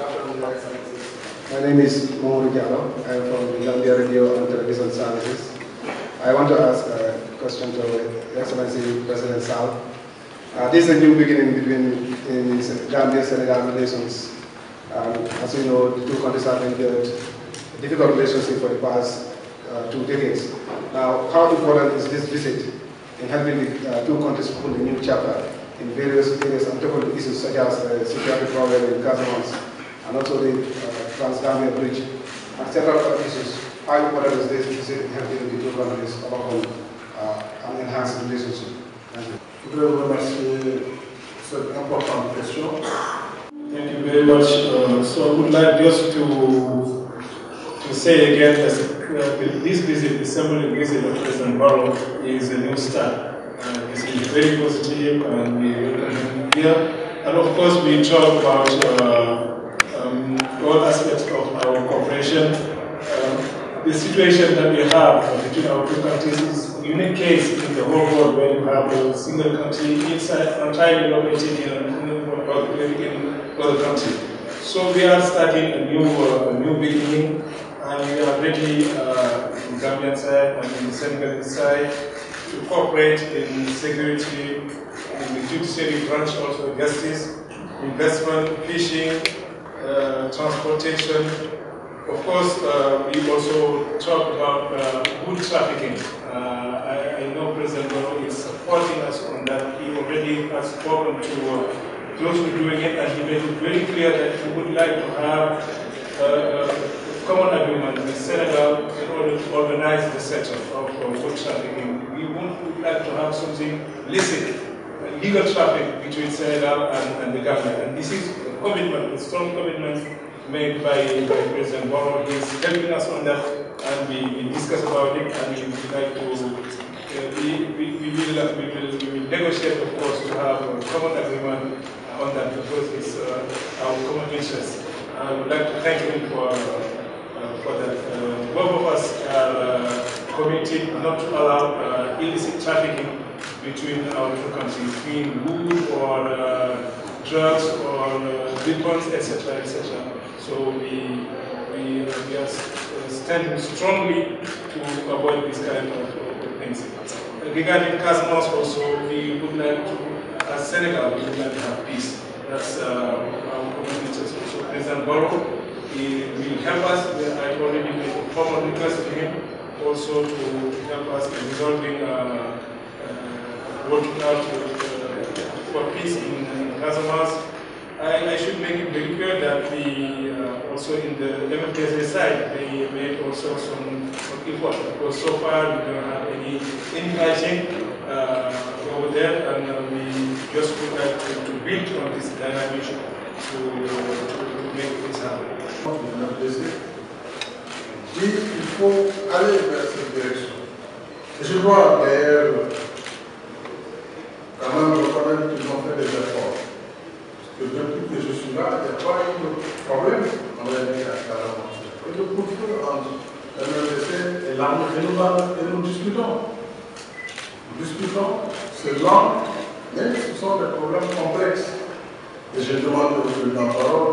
My name is Mohamed Diallo. I am from the Gambia Radio and Television Services. I want to ask a question to His Excellency President Sall. This is a new beginning between Gambia-Senegal relations. As you know, the two countries have endured a difficult relationship for the past 2 decades. Now, how important is this visit in helping the two countries open a new chapter in various untouchable issues such as security problem in Casamance and also the Trans-Gambia Bridge and several other issues? How important is this visit in helping the two countries overcome and enhance the relationship? Thank you. Je voudrais vous remercier pour cette importante question. Thank you very much. So I would like just to say again that this visit, the symbolic visit of President Barrow, is a new start. This is very positive and we welcome him here. And of course we talk about all aspects of our cooperation. The situation that we have between our two countries is a unique case in the whole world where you have a single country inside entirely located in other country. So we are starting a new beginning, and we are ready on the Gambian side and on the Senegalese side to cooperate in security, in the judiciary branch, also justice, investment, fishing, transportation. Of course, we also talk about good trafficking. I know President Barrow is supporting us on that. He already has spoken to those who are doing it, and he made it very clear that he would like to have a common agreement with Senegal in order to organize the setup of good trafficking. We would like to have something licit, legal traffic between Senegal and the Gambia. And this is a commitment, a strong commitment made by President Barrow. He's helping us on that, and we discuss about it, and we would like to, we will negotiate, of course, to have a common agreement on that, because it's our common interest. I would like to thank him for that. Both of us are committed not to allow illicit trafficking between our two countries, being wood or drugs or weapons, etc., etc. So we are standing strongly to avoid this kind of things. Regarding Casamance also, we would like to, as Senegal, we would like to have peace. That's our commitment. So President Barrow, he will help us. I already made a formal request to him also to help us in resolving, working out for peace in Casamance. I should make it very clear that we also in the MFDSA side, they made also some effort, because so far we don't have any fighting over there, and we just would like to build on this dynamic to make this happen. Il faut aller vers cette direction. Et je dois d'ailleurs quand même reconnaître qu'ils ont fait des efforts. Depuis que je suis là, il n'y a pas eu de problème en réalité à Casamance. Et le coup de feu entre MFDC et l'armée, et nous discutons. Nous discutons, c'est lent, mais ce sont des problèmes complexes. Et je demande au président Barrow